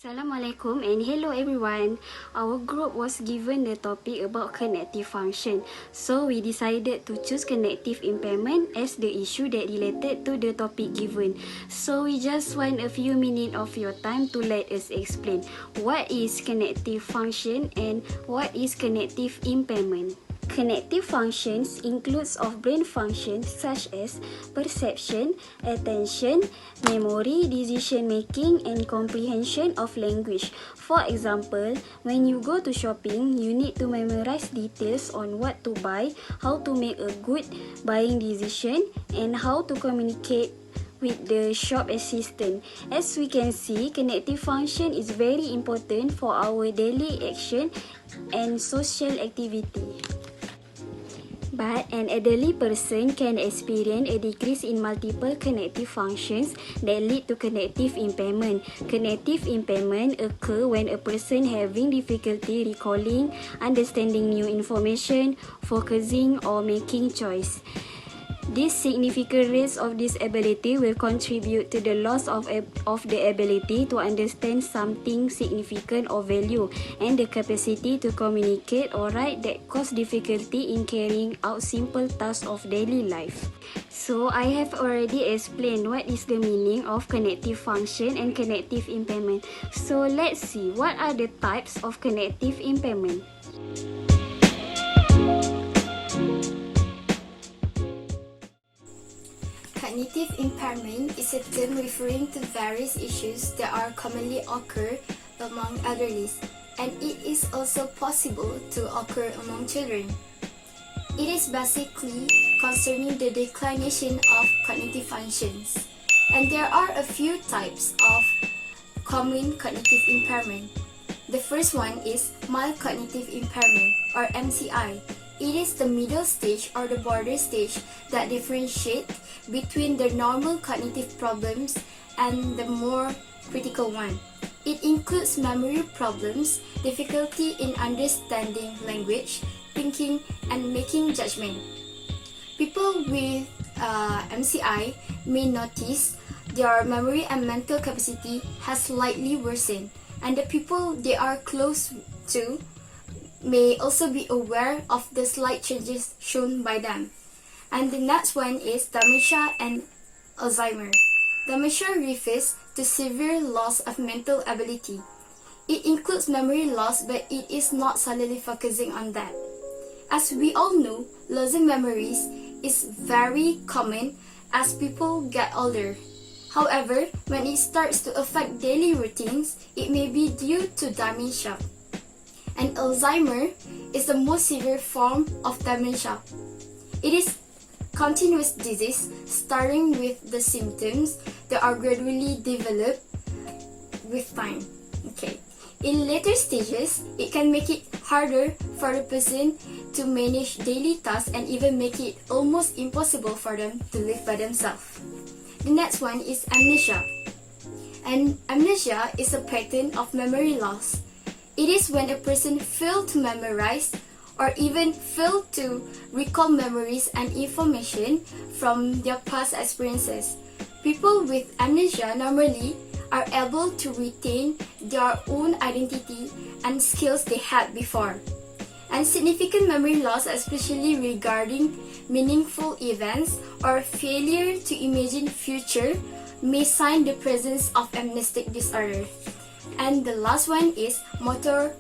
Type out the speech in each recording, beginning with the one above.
Assalamualaikum and hello everyone. Our group was given the topic about cognitive function. So we decided to choose cognitive impairment as the issue that related to the topic given. So we just want a few minutes of your time to let us explain what is cognitive function and what is cognitive impairment. Cognitive functions includes of brain functions such as perception, attention, memory, decision making and comprehension of language. For example, when you go to shopping, you need to memorize details on what to buy, how to make a good buying decision and how to communicate with the shop assistant. As we can see, cognitive function is very important for our daily action and social activity. But an elderly person can experience a decrease in multiple cognitive functions that lead to cognitive impairment. Cognitive impairment occur when a person having difficulty recalling, understanding new information, focusing or making choice. This significant risk of disability will contribute to the loss of the ability to understand something significant or value and the capacity to communicate or write that cause difficulty in carrying out simple tasks of daily life. So I have already explained what is the meaning of cognitive function and cognitive impairment. So let's see what are the types of cognitive impairment. Cognitive impairment is a term referring to various issues that are commonly occur among elderly, and it is also possible to occur among children. It is basically concerning the declination of cognitive functions, and there are a few types of common cognitive impairment. The first one is mild cognitive impairment, or MCI. It is the middle stage or the border stage that differentiates between the normal cognitive problems and the more critical one. It includes memory problems, difficulty in understanding language, thinking, and making judgment. People with MCI may notice their memory and mental capacity has slightly worsened, and the people they are close to may also be aware of the slight changes shown by them. And the next one is dementia and Alzheimer. Dementia refers to severe loss of mental ability. It includes memory loss, but it is not solely focusing on that. As we all know, losing memories is very common as people get older. However, when it starts to affect daily routines, it may be due to dementia. And Alzheimer is the most severe form of dementia. It is continuous disease starting with the symptoms that are gradually developed with time. In later stages, it can make it harder for the person to manage daily tasks and even make it almost impossible for them to live by themselves. The next one is amnesia. And amnesia is a pattern of memory loss. It is when a person fails to memorize or even fails to recall memories and information from their past experiences. People with amnesia normally are able to retain their own identity and skills they had before. And significant memory loss, especially regarding meaningful events or failure to imagine future, may sign the presence of amnestic disorder. And the last one is motor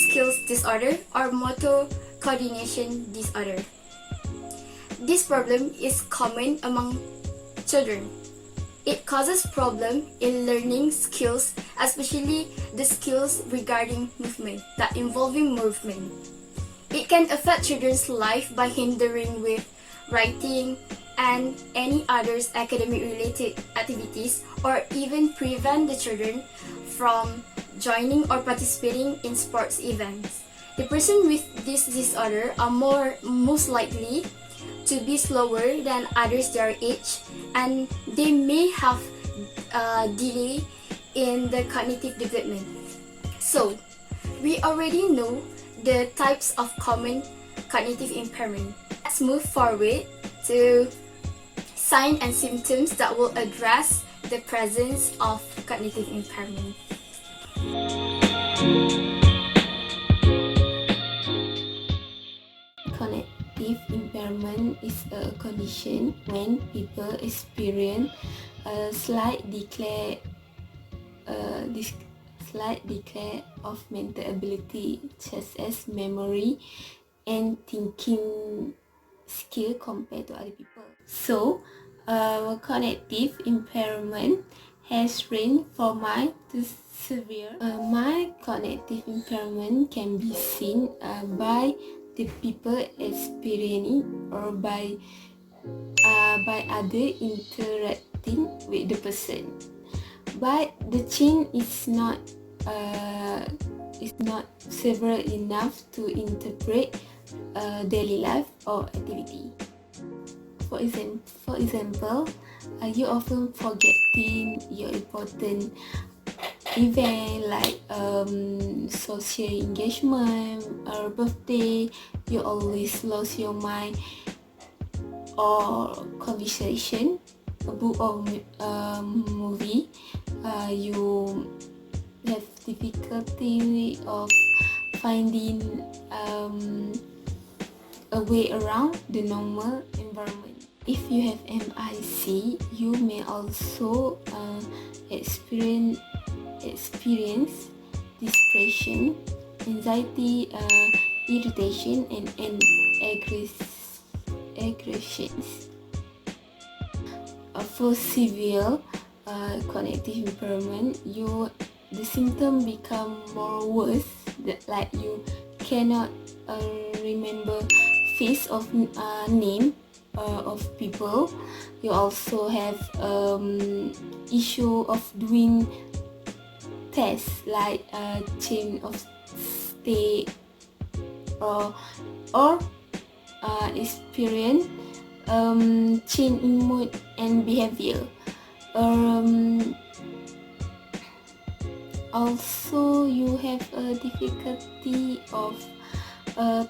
skills disorder or motor coordination disorder. This problem is common among children. It causes problems in learning skills, especially the skills regarding movement, that involving movement. It can affect children's life by hindering with writing and any others academic related activities, or even prevent the children from joining or participating in sports events. The person with this disorder are most likely to be slower than others their age, and they may have delay in the cognitive development. So, we already know the types of common cognitive impairment. Let's move forward to signs and symptoms that will address the presence of cognitive impairment. Cognitive impairment is a condition when people experience a slight decay of mental ability, such as memory and thinking skill compared to other people. So, cognitive impairment has ranged from mild to severe. Mild cognitive impairment can be seen by the people experiencing or by other interacting with the person. But the change is not severe enough to interpret daily life or activity. For example, you often forgetting your important event like social engagement or birthday. You always lose your mind or conversation, a book or movie. You have difficulty of finding a way around the normal environment. If you have MIC, you may also experience depression, anxiety, irritation, and aggressions. For severe cognitive impairment, the symptoms become more worse, like you cannot remember face of name of people. You also have issue of doing tests like change of state or experience change in mood and behavior. Also, you have a difficulty of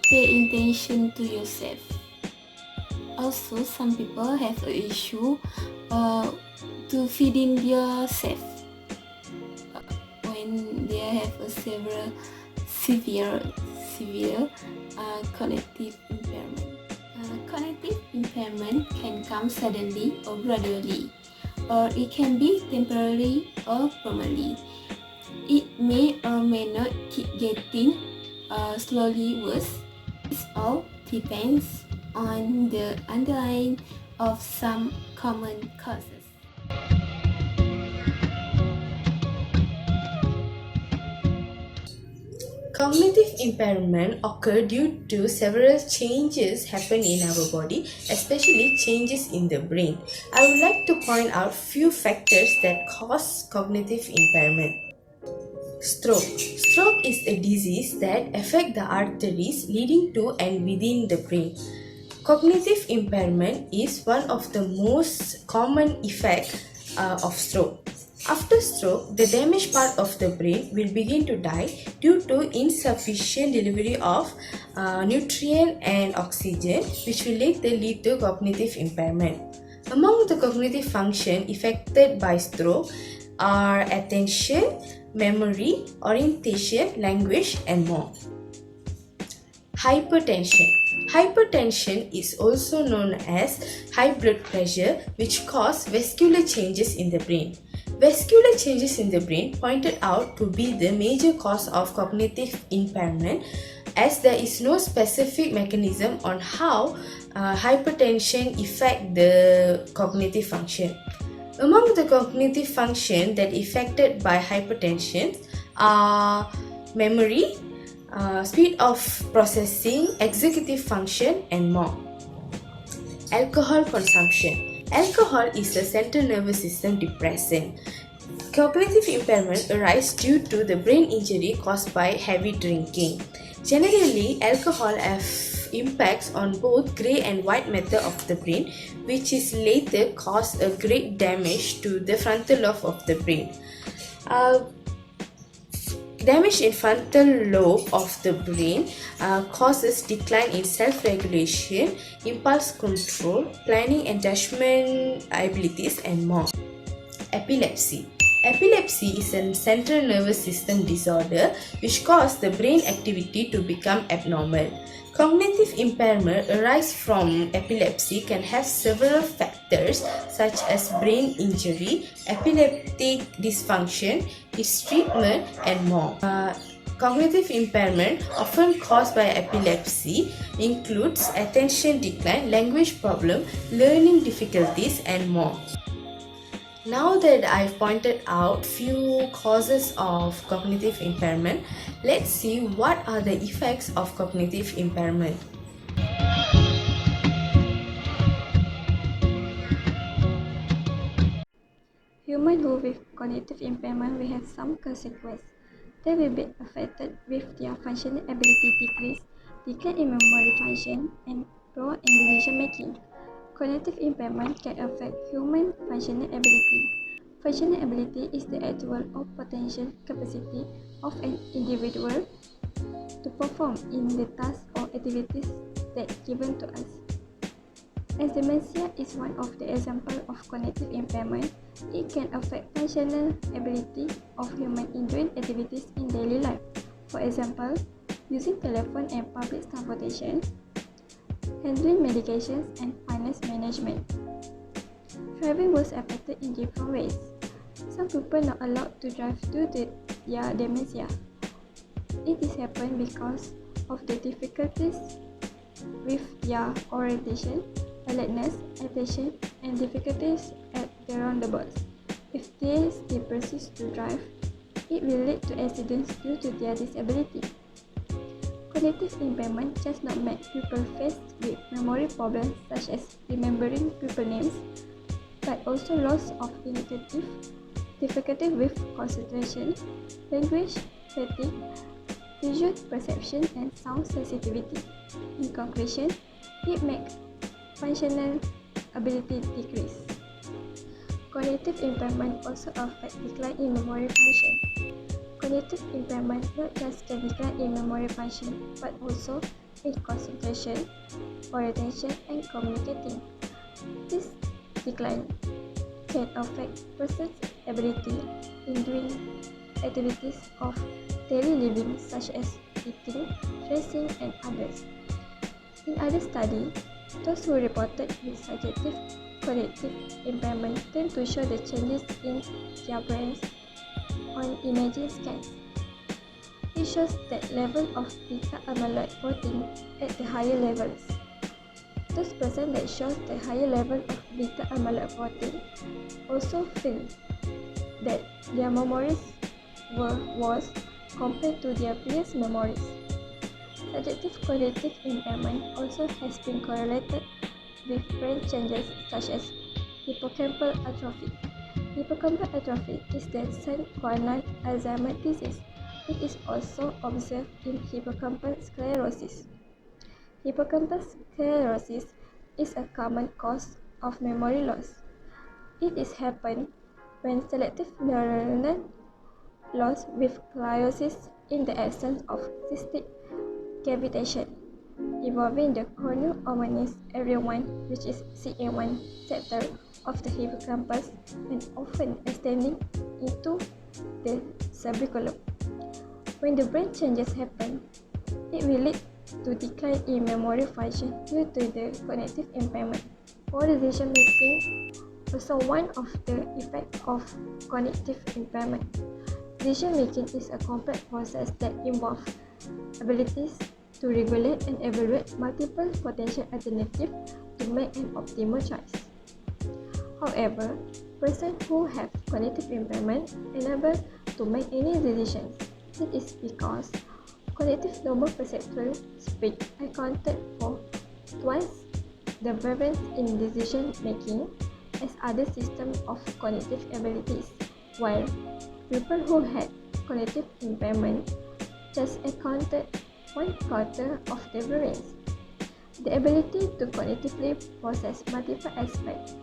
pay attention to yourself. Also, some people have an issue to feeding themselves when they have a severe cognitive impairment. Cognitive impairment can come suddenly or gradually, or it can be temporary or permanently. It may or may not keep getting slowly worse. This all depends on the underlying of some common causes. Cognitive impairment occur due to several changes happen in our body, especially changes in the brain. I would like to point out few factors that cause cognitive impairment. Stroke. Stroke is a disease that affects the arteries leading to and within the brain. Cognitive impairment is one of the most common effects of stroke. After stroke, the damaged part of the brain will begin to die due to insufficient delivery of nutrient and oxygen, which will later lead to cognitive impairment. Among the cognitive function affected by stroke are attention, memory, orientation, language, and more. Hypertension. Hypertension is also known as high blood pressure, which causes vascular changes in the brain. Vascular changes in the brain pointed out to be the major cause of cognitive impairment, as there is no specific mechanism on how hypertension affects the cognitive function. Among the cognitive function that affected by hypertension are memory, speed of processing, executive function, and more. Alcohol consumption. Alcohol is a central nervous system depressant. Cognitive impairment arises due to the brain injury caused by heavy drinking. Generally, alcohol has impacts on both grey and white matter of the brain, which is later cause a great damage to the frontal lobe of the brain. Damage in frontal lobe of the brain causes decline in self-regulation, impulse control, planning and judgment abilities, and more. Epilepsy. Epilepsy is a central nervous system disorder which causes the brain activity to become abnormal. Cognitive impairment arise from epilepsy can have several factors such as brain injury, epileptic dysfunction, its treatment, and more. Cognitive impairment, often caused by epilepsy, includes attention decline, language problem, learning difficulties, and more. Now that I've pointed out few causes of cognitive impairment, let's see what are the effects of cognitive impairment. Humans who with cognitive impairment will have some consequences. They will be affected with their functional ability decrease, decline in memory function, and poor in decision making. Cognitive impairment can affect human functional ability. Functional ability is the actual or potential capacity of an individual to perform in the tasks or activities that given to us. As dementia is one of the examples of cognitive impairment, it can affect functional ability of humans in doing activities in daily life. For example, using telephone and public transportation, handling medications, and finance management. Driving was affected in different ways. Some people not allowed to drive due to their dementia. It is happened because of the difficulties with their orientation, alertness, attention, and difficulties at the roundabouts. If they still persist to drive, it will lead to accidents due to their disability. Cognitive impairment does not make people faced with memory problems such as remembering people names, but also loss of initiative, difficulty with concentration, language fatigue, visual perception, and sound sensitivity. In conclusion, it makes functional ability decrease. Cognitive impairment also affects decline in memory function. Cognitive impairment not just can decline in memory function, but also in concentration, orientation, and communicating. This decline can affect person's ability in doing activities of daily living such as eating, dressing, and others. In other studies, those who reported with subjective cognitive impairment tend to show the changes in their brains on imaging scans. It shows that level of beta amyloid protein at the higher levels. Those persons that shows the higher level of beta amyloid protein also feel that their memories were worse compared to their previous memories. Subjective cognitive impairment also has been correlated with brain changes such as hippocampal atrophy. Hippocampal atrophy is the sign for Alzheimer's disease. It is also observed in hippocampal sclerosis. Hippocampal sclerosis is a common cause of memory loss. It is happen when selective neuronal loss with gliosis in the absence of cystic cavitation, involving the cornu ominis area 1, which is CA1 sector of the hippocampus, and often extending into the cerebellum. When the brain changes happen, it will lead to decline in memory function due to the cognitive impairment. Poor decision making also one of the effects of cognitive impairment. Decision making is a complex process that involves abilities to regulate and evaluate multiple potential alternatives to make an optimal choice. However, persons who have cognitive impairment are unable to make any decisions. It is because cognitive normal perceptual speed accounted for twice the variance in decision making as other systems of cognitive abilities, while people who had cognitive impairment just accounted 1/4 of the variance. The ability to cognitively process multiple aspects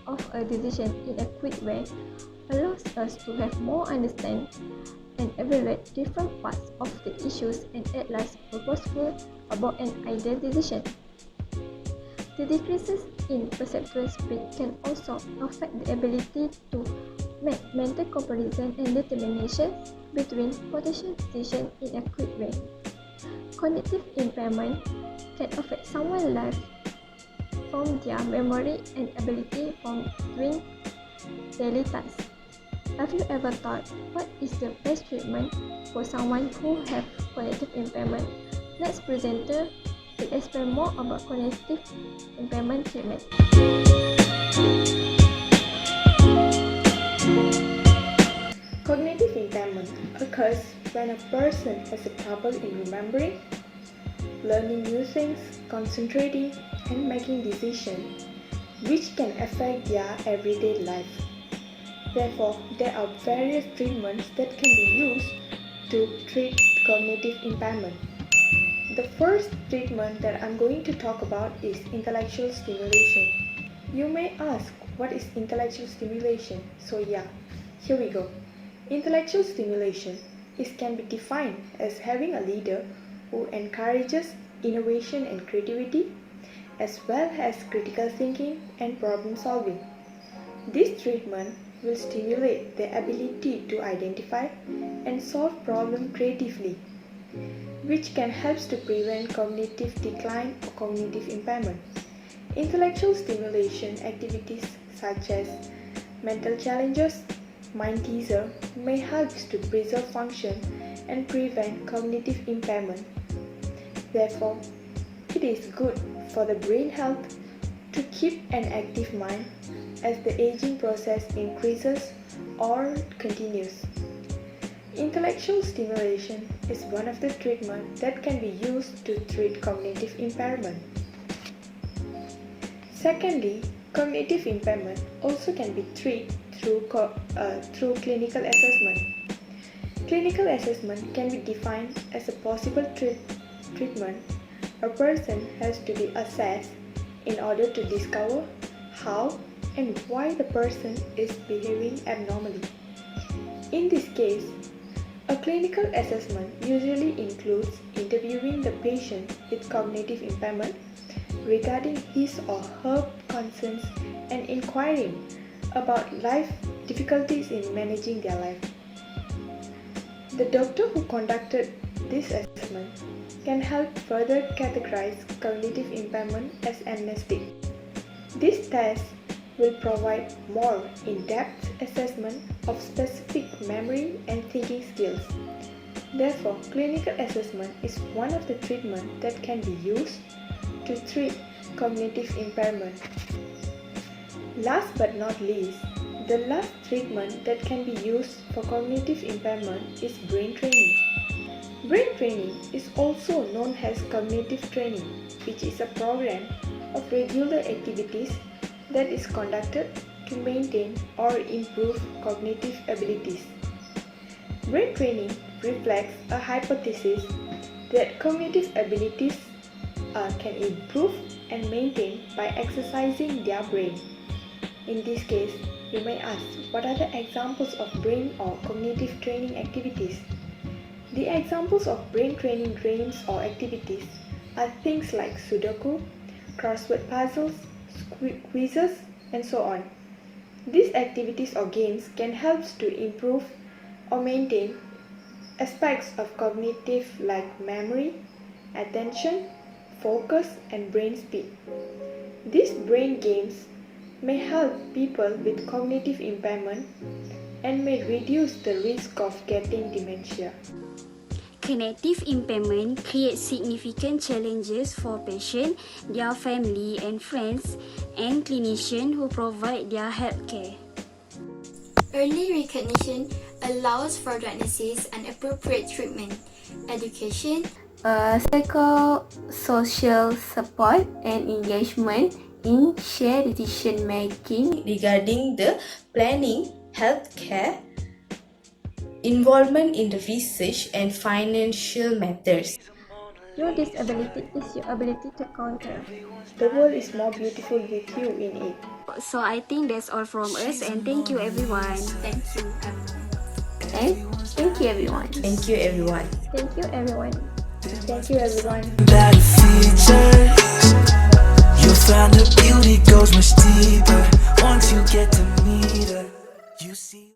of a decision in a quick way allows us to have more understanding and evaluate different parts of the issues and at last purposeful about an ideal decision. The decreases in perceptual speed can also affect the ability to make mental comparison and determination between potential decisions in a quick way. Cognitive impairment can affect someone's life from their memory and ability from doing daily tasks. Have you ever thought, what is the best treatment for someone who have cognitive impairment? Let's presenter will explain more about cognitive impairment treatment. Cognitive impairment occurs when a person has a trouble in remembering, learning new things, concentrating, and making decisions, which can affect their everyday life. Therefore, there are various treatments that can be used to treat cognitive impairment. The first treatment that I'm going to talk about is intellectual stimulation. You may ask, what is intellectual stimulation? So yeah, here we go. Intellectual stimulation can be defined as having a leader who encourages innovation and creativity, as well as critical thinking and problem solving. This treatment will stimulate the ability to identify and solve problems creatively, which can help to prevent cognitive decline or cognitive impairment. Intellectual stimulation activities such as mental challenges, mind teaser may help to preserve function and prevent cognitive impairment. Therefore, it is good for the brain health to keep an active mind as the aging process increases or continues. Intellectual stimulation is one of the treatments that can be used to treat cognitive impairment. Secondly, cognitive impairment also can be treated through clinical assessment. Clinical assessment can be defined as a possible treatment. A person has to be assessed in order to discover how and why the person is behaving abnormally. In this case, a clinical assessment usually includes interviewing the patient with cognitive impairment regarding his or her concerns and inquiring about life difficulties in managing their life. The doctor who conducted this assessment can help further categorize cognitive impairment as amnestic. This test will provide more in-depth assessment of specific memory and thinking skills. Therefore, clinical assessment is one of the treatments that can be used to treat cognitive impairment. Last but not least, the last treatment that can be used for cognitive impairment is brain training. Brain training is also known as cognitive training, which is a program of regular activities that is conducted to maintain or improve cognitive abilities. Brain training reflects a hypothesis that cognitive abilities can improve and maintain by exercising their brain. In this case, you may ask, what are the examples of brain or cognitive training activities? The examples of brain training games or activities are things like Sudoku, crossword puzzles, quizzes, and so on. These activities or games can help to improve or maintain aspects of cognitive like memory, attention, focus, and brain speed. These brain games may help people with cognitive impairment and may reduce the risk of getting dementia. Cognitive impairment creates significant challenges for patients, their family and friends, and clinicians who provide their healthcare. Early recognition allows for diagnosis and appropriate treatment, education, psychosocial support and engagement in shared decision making regarding the planning, healthcare, involvement in the research and financial matters. Your disability is your ability to counter. The world is more beautiful with you in it. So I think that's all from us, and thank you everyone. thank you, Amran. and thank you everyone. Thank you everyone. Thank you everyone. Thank you everyone. Better features. You'll find the beauty goes much deeper once you get to meet her. You see